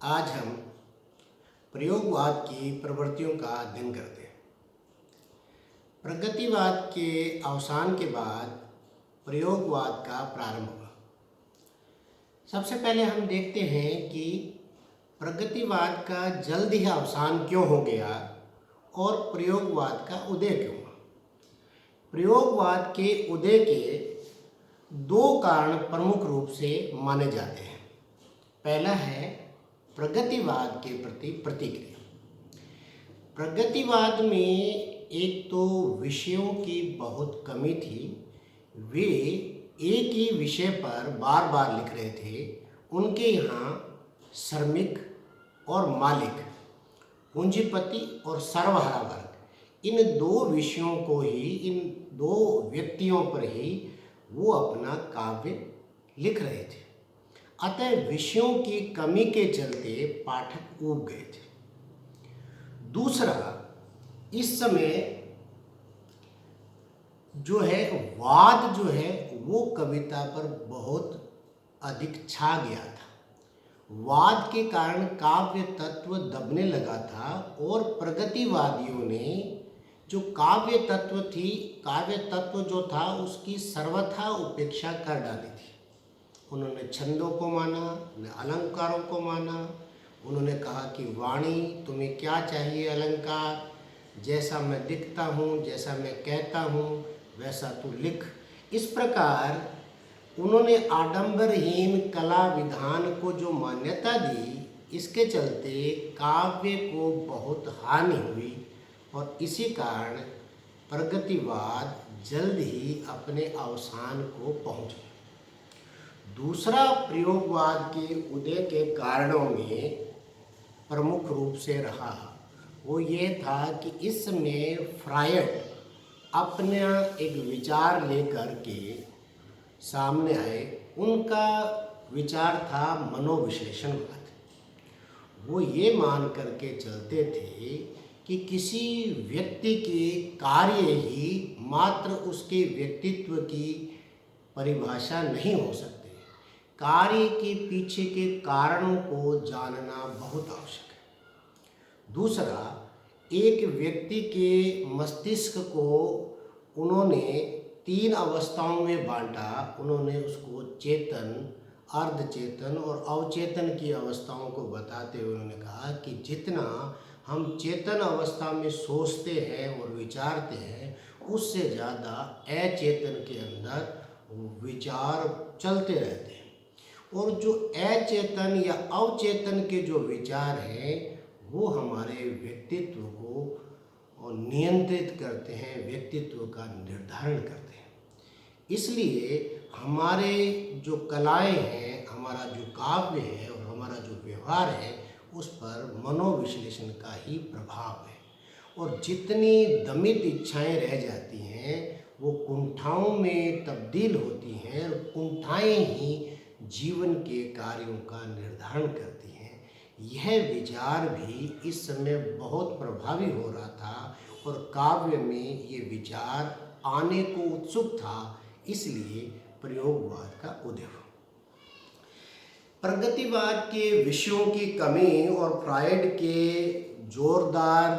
आज हम प्रयोगवाद की प्रवृत्तियों का अध्ययन करते हैं। प्रगतिवाद के अवसान के बाद प्रयोगवाद का प्रारंभ हुआ। सबसे पहले हम देखते हैं कि प्रगतिवाद का जल्द ही अवसान क्यों हो गया और प्रयोगवाद का उदय क्यों हुआ। प्रयोगवाद के उदय के दो कारण प्रमुख रूप से माने जाते हैं। पहला है प्रगतिवाद के प्रति प्रतिक्रिया। प्रगतिवाद में एक तो विषयों की बहुत कमी थी। वे एक ही विषय पर बार बार लिख रहे थे। उनके यहाँ श्रमिक और मालिक, पूंजीपति और सर्वहारा वर्ग, इन दो विषयों को ही, इन दो व्यक्तियों पर ही वो अपना काव्य लिख रहे थे। अतः विषयों की कमी के चलते पाठक ऊब गए थे। दूसरा, इस समय जो है वाद जो है वो कविता पर बहुत अधिक छा गया था। वाद के कारण काव्य तत्व दबने लगा था और प्रगतिवादियों ने जो काव्य तत्व जो था उसकी सर्वथा उपेक्षा कर डाली थी। उन्होंने छंदों को माना, उन्होंने अलंकारों को माना। उन्होंने कहा कि वाणी, तुम्हें क्या चाहिए अलंकार, जैसा मैं दिखता हूँ, जैसा मैं कहता हूँ वैसा तू लिख। इस प्रकार उन्होंने आडंबरहीन कला विधान को जो मान्यता दी, इसके चलते काव्य को बहुत हानि हुई और इसी कारण प्रगतिवाद जल्द ही अपने अवसान को पहुँच गया। दूसरा प्रयोगवाद के उदय के कारणों में प्रमुख रूप से रहा वो ये था कि इसमें फ्रायड अपना एक विचार लेकर के सामने आए। उनका विचार था मनोविश्लेषणवाद। वो ये मान करके चलते थे कि किसी व्यक्ति के कार्य ही मात्र उसके व्यक्तित्व की परिभाषा नहीं हो सकते। कार्य के पीछे के कारणों को जानना बहुत आवश्यक है। दूसरा, एक व्यक्ति के मस्तिष्क को उन्होंने 3 अवस्थाओं में बांटा। उन्होंने उसको चेतन, अर्धचेतन और अवचेतन की अवस्थाओं को बताते हुए उन्होंने कहा कि जितना हम चेतन अवस्था में सोचते हैं और विचारते हैं, उससे ज़्यादा अचेतन के अंदर विचार चलते रहते हैं। और जो अचेतन या अवचेतन के जो विचार हैं वो हमारे व्यक्तित्व को नियंत्रित करते हैं, व्यक्तित्व का निर्धारण करते हैं। इसलिए हमारे जो कलाएं हैं, हमारा जो काव्य है और हमारा जो व्यवहार है, उस पर मनोविश्लेषण का ही प्रभाव है। और जितनी दमित इच्छाएं रह जाती हैं वो कुंठाओं में तब्दील होती हैं और कुंठाएं ही जीवन के कार्यों का निर्धारण करती हैं। यह विचार भी इस समय बहुत प्रभावी हो रहा था और काव्य में ये विचार आने को उत्सुक था, इसलिए प्रयोगवाद का उदय हुआ। प्रगतिवाद के विषयों की कमी और फ्रायड के जोरदार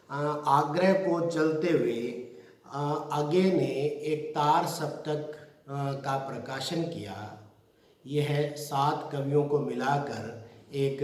आग्रह को चलते हुए आगे ने एक तार सप्तक का प्रकाशन किया। यह 7 कवियों को मिलाकर एक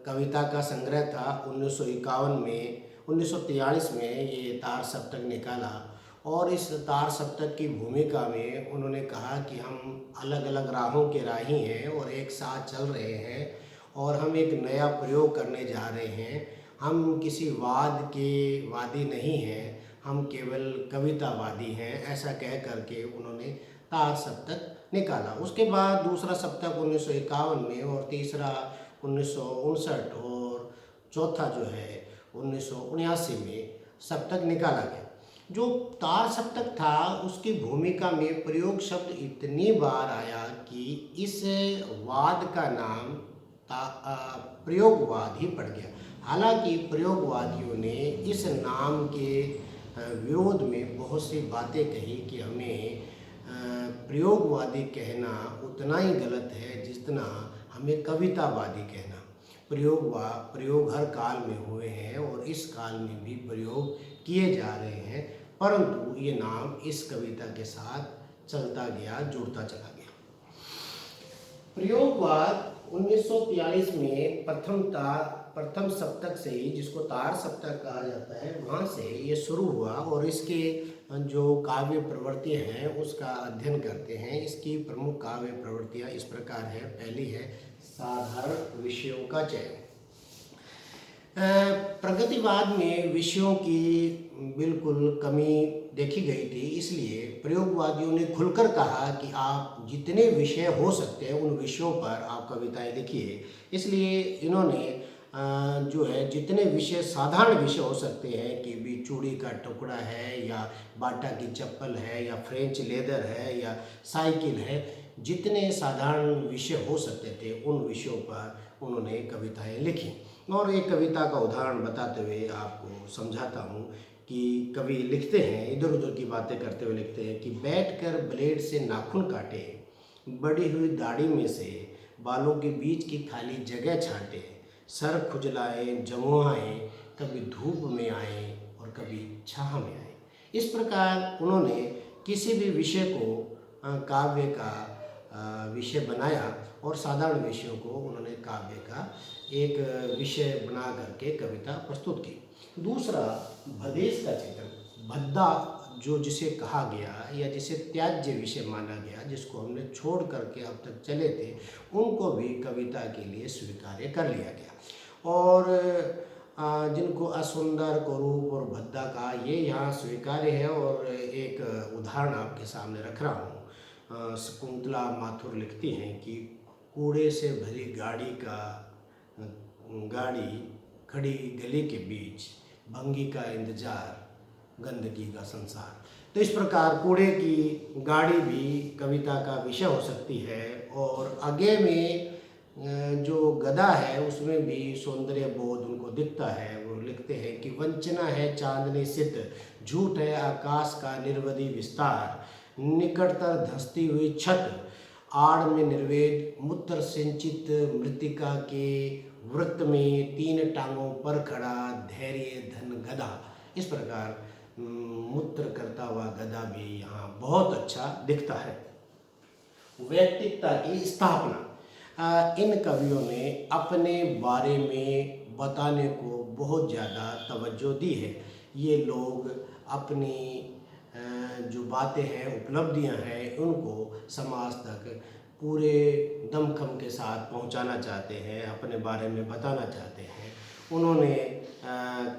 कविता का संग्रह था। 1943 में ये तार सप्तक निकाला और इस तार सप्तक की भूमिका में उन्होंने कहा कि हम अलग अलग राहों के राही हैं और एक साथ चल रहे हैं और हम एक नया प्रयोग करने जा रहे हैं। हम किसी वाद के वादी नहीं हैं, हम केवल कवितावादी हैं। ऐसा कह करके उन्होंने तार सप्तक निकाला। उसके बाद दूसरा सप्तक 1951 में और तीसरा 1959 और चौथा जो है 1979 में सप्तक निकाला गया। जो तार सप्तक था उसकी भूमिका में प्रयोग शब्द इतनी बार आया कि इस वाद का नाम प्रयोगवाद ही पड़ गया। हालांकि प्रयोगवादियों ने इस नाम के विरोध में बहुत सी बातें कही कि हमें प्रयोगवादी कहना उतना ही गलत है जितना हमें कवितावादी कहना। प्रयोग हर काल में हुए हैं और इस काल में भी प्रयोग किए जा रहे हैं, परंतु ये नाम इस कविता के साथ चलता गया, जुड़ता चला गया। प्रयोगवाद 1943 में प्रथम सप्तक से ही, जिसको तार सप्तक कहा जाता है, वहाँ से ये शुरू हुआ और इसके जो काव्य प्रवृत्ति हैं उसका अध्ययन करते हैं। इसकी प्रमुख काव्य प्रवृत्तियाँ इस प्रकार है। पहली है साधारण विषयों का चयन। प्रगतिवाद में विषयों की बिल्कुल कमी देखी गई थी, इसलिए प्रयोगवादियों ने खुलकर कहा कि आप जितने विषय हो सकते हैं उन विषयों पर आप कविताएं लिखिए। इसलिए इन्होंने जो है जितने विषय, साधारण विषय हो सकते हैं कि भी चूड़ी का टुकड़ा है या बाटा की चप्पल है या फ्रेंच लेदर है या साइकिल है, जितने साधारण विषय हो सकते थे उन विषयों पर उन्होंने कविताएं लिखी। और एक कविता का उदाहरण बताते हुए आपको समझाता हूँ कि कवि लिखते हैं, इधर उधर की बातें करते हुए लिखते हैं कि बैठकर ब्लेड से नाखून काटे, बड़ी हुई दाढ़ी में से बालों के बीच की खाली जगह छांटे, सर खुजलाए जमुआए, कभी धूप में आए और कभी छाह में आए। इस प्रकार उन्होंने किसी भी विषय को काव्य का विषय बनाया और साधारण विषयों को उन्होंने काव्य का एक विषय बना करके कविता प्रस्तुत की। दूसरा, भदेश का चित्रण। भद्दा जो जिसे कहा गया या जिसे त्याज्य विषय माना गया, जिसको हमने छोड़ करके अब तक चले थे, उनको भी कविता के लिए स्वीकार्य कर लिया गया। और जिनको असुंदर, कुरूप और भद्दा कहा, ये यहाँ स्वीकार्य है। और एक उदाहरण आपके सामने रख रहा हूँ। शकुंतला माथुर लिखती हैं कि कूड़े से भरी गाड़ी खड़ी गली के बीच, भंगी का इंतजार, गंदगी का संसार। तो इस प्रकार कूड़े की गाड़ी भी कविता का विषय हो सकती है। और आगे में जो गदा है उसमें भी सौंदर्य बोध उनको दिखता है। वो लिखते हैं कि वंचना है चांदनी सित, झूठ है आकाश का निर्वधि विस्तार, निकटतर धंसती हुई छत, आड़ में निर्वेद, मूत्र सिंचित मृतिका के वृत्त में, तीन टांगों पर खड़ा धैर्य धन गधा। इस प्रकार मूत्र करता हुआ गधा भी यहाँ बहुत अच्छा दिखता है। व्यक्तित्व की स्थापना। इन कवियों ने अपने बारे में बताने को बहुत ज़्यादा तवज्जो दी है। ये लोग अपनी जो बातें हैं, उपलब्धियां हैं, उनको समाज तक पूरे दमखम के साथ पहुंचाना चाहते हैं, अपने बारे में बताना चाहते हैं। उन्होंने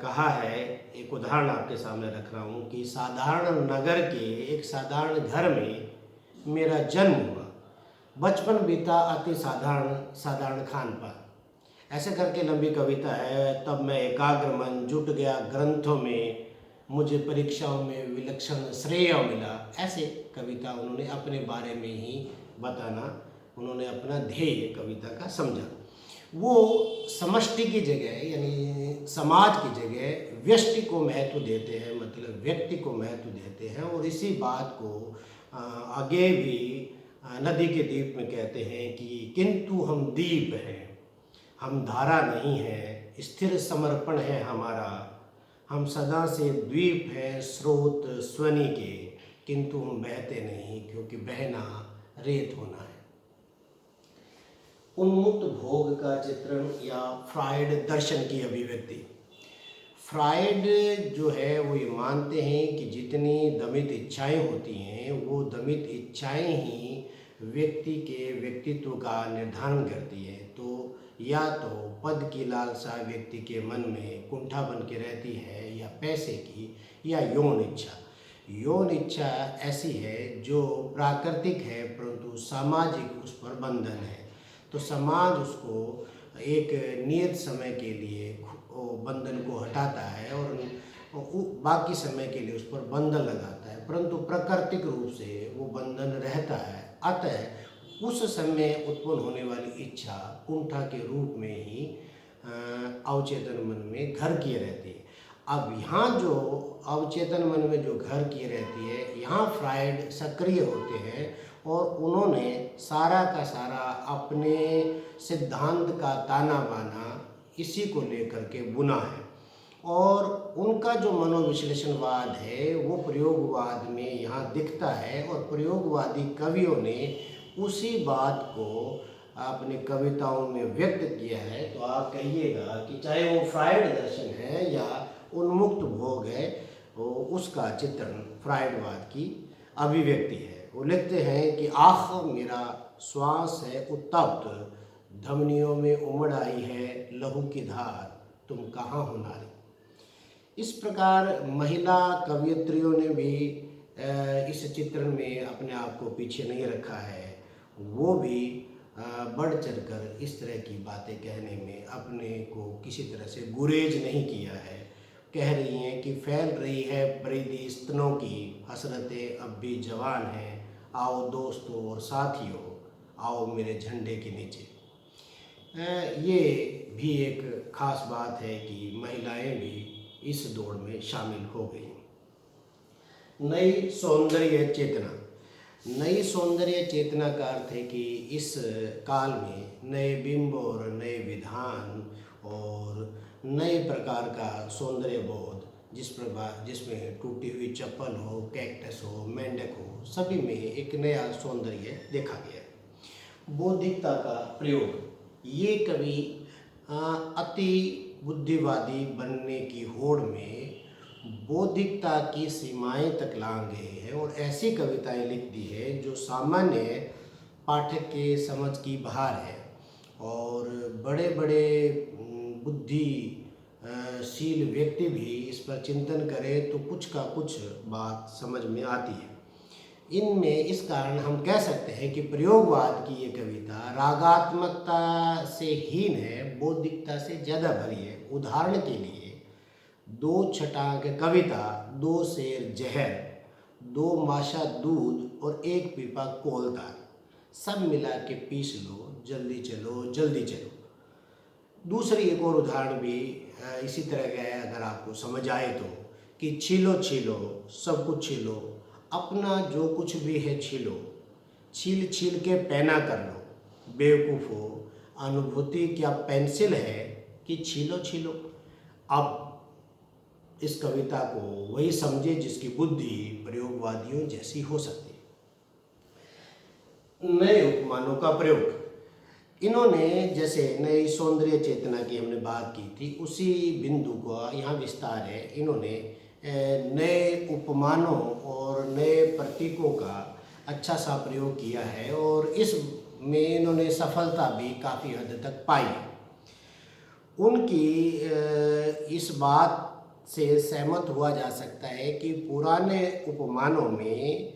कहा है, एक उदाहरण आपके सामने रख रहा हूँ कि साधारण नगर के एक साधारण घर में मेरा जन्म हुआ, बचपन बीता अति साधारण खान पान। ऐसे करके लंबी कविता है। तब मैं एकाग्र मन जुट गया ग्रंथों में, मुझे परीक्षाओं में विलक्षण श्रेय मिला। ऐसे कविता उन्होंने अपने बारे में ही बताना, उन्होंने अपना ध्येय कविता का समझा। वो समष्टि की जगह यानी समाज की जगह व्यष्टि को महत्व देते हैं, मतलब व्यक्ति को महत्व देते हैं। और इसी बात को आगे भी नदी के द्वीप में कहते हैं कि किंतु हम दीप हैं, हम धारा नहीं है, स्थिर समर्पण है हमारा, हम सदा से द्वीप हैं स्रोत स्वनि के, किंतु हम बहते नहीं क्योंकि बहना रेत होना है। उन्मुक्त भोग का चित्रण या फ्राइड दर्शन की अभिव्यक्ति। फ्राइड जो है वो ये मानते हैं कि जितनी दमित इच्छाएं होती हैं, वो दमित इच्छाएं ही व्यक्ति के व्यक्तित्व का निर्धारण करती है। तो या तो पद की लालसा व्यक्ति के मन में कुंठा बन के रहती है, या पैसे की, या यौन इच्छा। यौन इच्छा ऐसी है जो प्राकृतिक है परंतु सामाजिक उस पर बंधन है। तो समाज उसको एक नियत समय के लिए बंधन को हटाता है और बाकी समय के लिए उस पर बंधन लगाता है, परंतु प्राकृतिक रूप से वो बंधन रहता है। अतः उस समय उत्पन्न होने वाली इच्छा कुंठा के रूप में ही अवचेतन मन में घर किए रहती है। अब यहाँ जो अवचेतन मन में जो घर किए रहती है, यहाँ फ्राइड सक्रिय होते हैं और उन्होंने सारा का सारा अपने सिद्धांत का ताना बाना इसी को लेकर के बुना है। और उनका जो मनोविश्लेषणवाद है वो प्रयोगवाद में यहाँ दिखता है, और प्रयोगवादी कवियों ने उसी बात को अपनी कविताओं में व्यक्त किया है। तो आप कहिएगा कि चाहे वो फ्राइड दर्शन है या उन्मुक्त भोग है, वो उसका चित्रण फ्राइडवाद की अभिव्यक्ति है। वो लिखते हैं कि आह मेरा श्वास है उत्तप्त, धमनियों में उमड़ आई है लहू की धार, तुम कहाँ हो नारी। इस प्रकार महिला कवयित्रियों ने भी इस चित्रण में अपने आप को पीछे नहीं रखा है। वो भी बढ़ चढ़कर इस तरह की बातें कहने में अपने को किसी तरह से गुरेज नहीं किया है। कह रही हैं कि फैल रही है बरीदी स्तनों की हसरतें अब भी जवान हैं, आओ दोस्तों और साथियों आओ मेरे झंडे के नीचे। ये भी एक खास बात है कि महिलाएं भी इस दौड़ में शामिल हो गई। नई सौंदर्य चेतना। नई सौंदर्य चेतना का अर्थ है कि इस काल में नए बिंब और नए विधान और नए प्रकार का सौंदर्य बोध, जिसमें टूटी हुई चप्पल हो, कैक्टस हो, मेंढक हो, सभी में एक नया सौंदर्य देखा गया है। बौद्धिकता का प्रयोग। ये कवि अति बुद्धिवादी बनने की होड़ में बौद्धिकता की सीमाएं तक लांघ गए हैं और ऐसी कविताएं लिख दी है जो सामान्य पाठक के समझ की बाहर है। और बड़े बड़े बुद्धिशील व्यक्ति भी इस पर चिंतन करें तो कुछ का कुछ बात समझ में आती है इनमें। इस कारण हम कह सकते हैं कि प्रयोगवाद की ये कविता रागात्मकता से हीन है, बौद्धिकता से ज़्यादा भरी है। उदाहरण के लिए 2 छटाक कविता, 2 सेर जहर, 2 माशा दूध और 1 पीपा कोलतार, सब मिला के पीस लो, जल्दी चलो जल्दी चलो। दूसरी एक और उदाहरण भी इसी तरह का है, अगर आपको समझ आए तो, कि छीलो छीलो सब कुछ छीलो, अपना जो कुछ भी है छीलो, छील छील के पैना कर लो, बेवकूफ़ हो अनुभूति क्या पेंसिल है कि छीलो छीलो। अब इस कविता को वही समझे जिसकी बुद्धि प्रयोगवादियों जैसी हो सकती है। नए उपमानों का प्रयोग। इन्होंने जैसे नई सौंदर्य चेतना की हमने बात की थी, उसी बिंदु को यहाँ विस्तार है। इन्होंने नए उपमानों और नए प्रतीकों का अच्छा सा प्रयोग किया है और इसमें इन्होंने सफलता भी काफ़ी हद तक पाई। उनकी इस बात से सहमत हुआ जा सकता है कि पुराने उपमानों में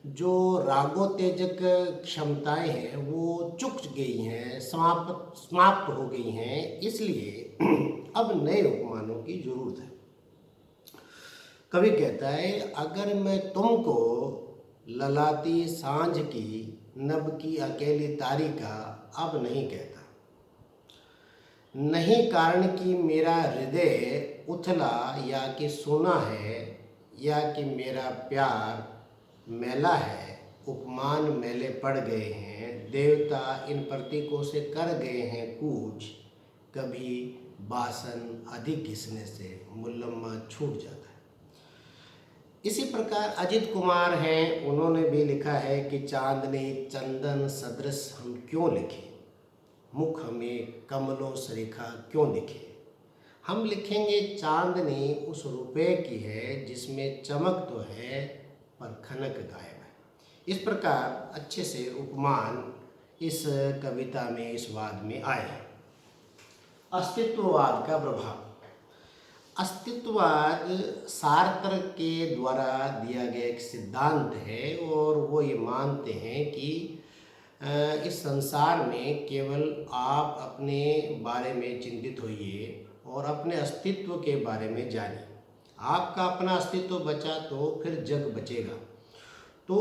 जो रागोत्तेजक क्षमताएं हैं वो चुक गई हैं, समाप्त हो गई हैं, इसलिए अब नए उपमानों की ज़रूरत है। कवि कहता है, अगर मैं तुमको ललाती सांझ की नभ की अकेली तारी का अब नहीं कहता, नहीं कारण कि मेरा हृदय उथला या कि सोना है या कि मेरा प्यार मैला है, उपमान मैले पड़ गए हैं, देवता इन प्रतीकों से कर गए हैं कूच, कभी बासन अधिक घिसने से मुलम्मा छूट जाता है। इसी प्रकार अजित कुमार हैं, उन्होंने भी लिखा है कि चांदनी चंदन सदृश हम क्यों लिखें, मुख हमें कमलों सरीखा क्यों दिखे। हम लिखेंगे चांदनी उस रुपए की है जिसमें चमक तो है पर खनक गायब है। इस प्रकार अच्छे से उपमान इस कविता में, इस वाद में आए हैं। अस्तित्ववाद का प्रभाव। अस्तित्ववाद सार्त्र के द्वारा दिया गया एक सिद्धांत है और वो ये मानते हैं कि इस संसार में केवल आप अपने बारे में चिंतित होइए और अपने अस्तित्व के बारे में जानिए। आपका अपना अस्तित्व बचा तो फिर जग बचेगा। तो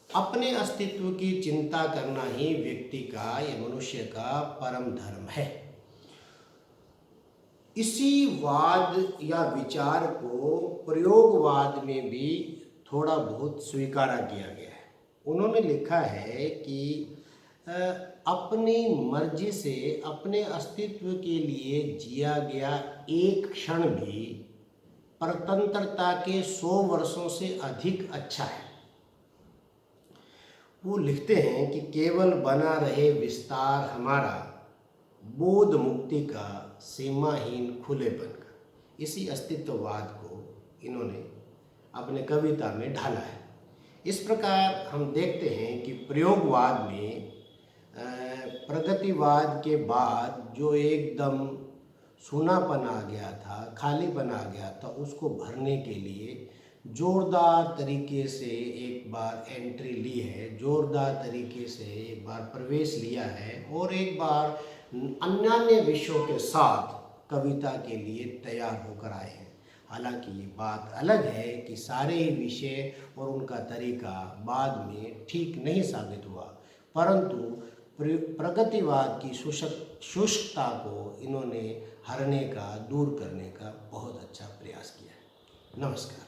अपने अस्तित्व की चिंता करना ही व्यक्ति का या मनुष्य का परम धर्म है। इसी वाद या विचार को प्रयोगवाद में भी थोड़ा बहुत स्वीकारा किया गया है। उन्होंने लिखा है कि अपनी मर्जी से अपने अस्तित्व के लिए जिया गया एक क्षण भी परतंत्रता के 100 वर्षों से अधिक अच्छा है। वो लिखते हैं कि केवल बना रहे विस्तार हमारा बोध मुक्ति का सीमाहीन खुलेपन का। इसी अस्तित्ववाद को इन्होंने अपने कविता में ढाला है। इस प्रकार हम देखते हैं कि प्रयोगवाद में प्रगतिवाद के बाद जो एकदम सूनापन आ गया था, खालीपन आ गया था, उसको भरने के लिए जोरदार तरीके से एक बार एंट्री ली है, जोरदार तरीके से एक बार प्रवेश लिया है और एक बार अन्य विषयों के साथ कविता के लिए तैयार होकर आए हैं। हालांकि ये बात अलग है कि सारे ही विषय और उनका तरीका बाद में ठीक नहीं साबित हुआ, परंतु प्रगतिवाद की शुष्कता को इन्होंने हरने का, दूर करने का बहुत अच्छा प्रयास किया है। नमस्कार।